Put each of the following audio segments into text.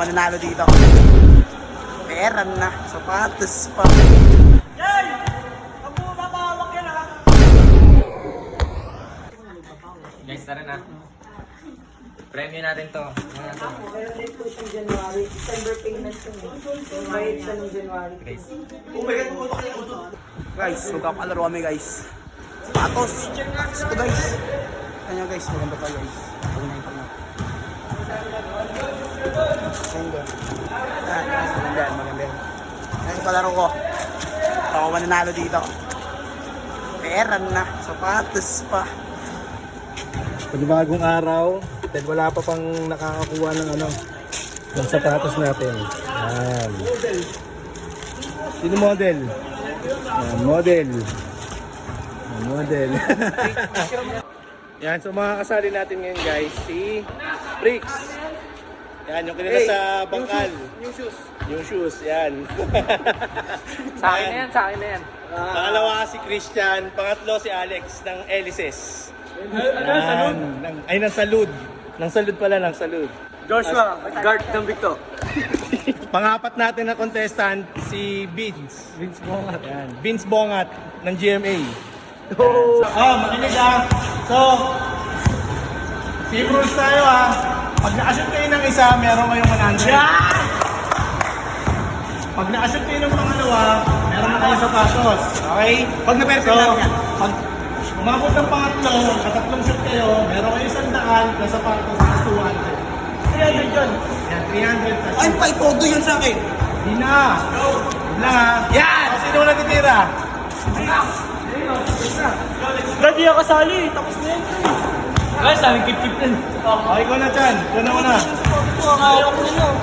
mananalo dito. Pera na, sapatos pa. Yay! Huwag mo mapahawak yan ha! Guys, tara na. Premyo natin to. Meron din po siyang January. December payment siya. Bayad siya ng January. Guys. Guys, magkakalaro kami guys. Sapatos. Sapatos to guys. Kanya guys, maganda pa guys. Pag-9 pa na. Maganda. Maganda. Yan yung palaro ko. Ako mananalo dito. Pera na, sapatos pa. Panibagong araw, dahil wala pa pang nakakakuha ng ng sapatos natin. Yan. Sino model? Yan, model. Yan, model. Yan, so mga kasali natin ngayon guys, si Brix. Yan, yung kinita sa bangkal. New shoes, yan. Sa akin na yan, sa akin na yan. Pangalawa si Christian, pangatlo si Alex ng Elices. Salud? Ay, ng Salud. Ng Salud pala, ng Salud. Joshua, guard ng Victor. Pangapat natin na contestant, si Vince. Vince Bongat. Yan. Vince Bongat ng GMA. Makinig So, team rules tayo Pag na-assume kayo ng isa, meron kayong 100. Pag na-assume kayo ng pangalawa, meron na kayong sapatos. Okay? Pag na-perfect lang yan. Pag umabot ng pangatlo, katatlong shoot kayo, meron kayong 100 plus sapatos plus 200. 300 yun. Yan, 300 plus. Ay, paipodo yun sa akin. Di na! Huwag lang Yan! Sino na natitira? Brad, di ako kasali. Tapos na yun. Guys, namin kip-kip din. Okay, ikaw na dyan. Ikaw na muna. Kaya ko na yun.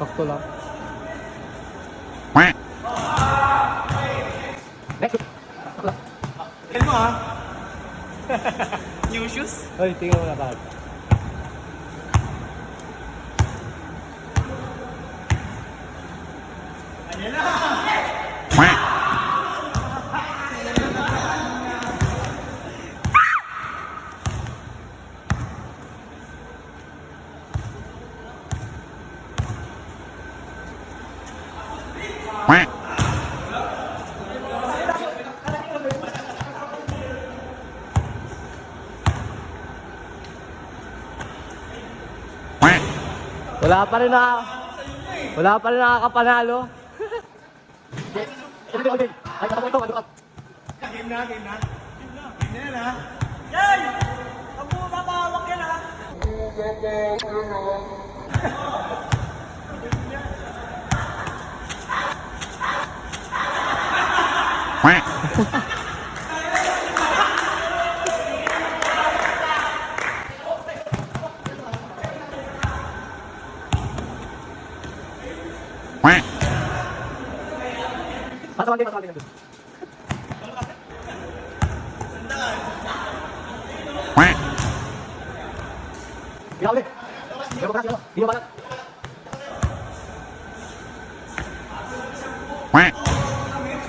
Sakto lang. Tignan mo New shoes? Hoy, tingnan mo na ba? Wala pa rin nakakapanalo. Game na. Game na yan Yay! Huwag mo mapahawak yan ha!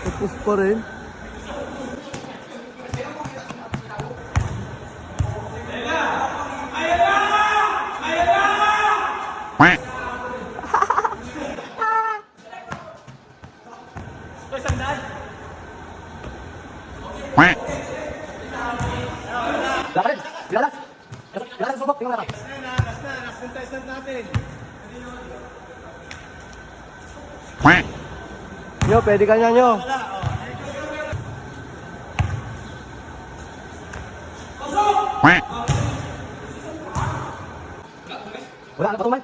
Tapos pa rin. Contestant natin. Yo, pwede ka niya nyo. Wala na patuman.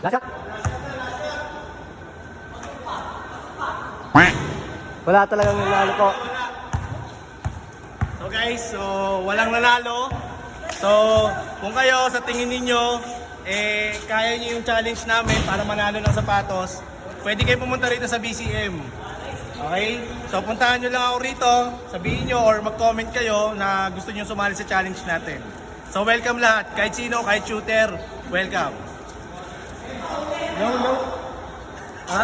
Last shot. Wala talagang nanalo po. So guys, walang nanalo. So, kung kayo sa tingin ninyo, kaya nyo yung challenge namin para manalo ng sapatos, pwede kayo pumunta rito sa BCM. Okay? So, puntahan nyo lang ako rito, sabihin nyo or mag-comment kayo na gusto nyo sumali sa challenge natin. So, welcome lahat. Kahit sino, kahit shooter, welcome. No. Ha?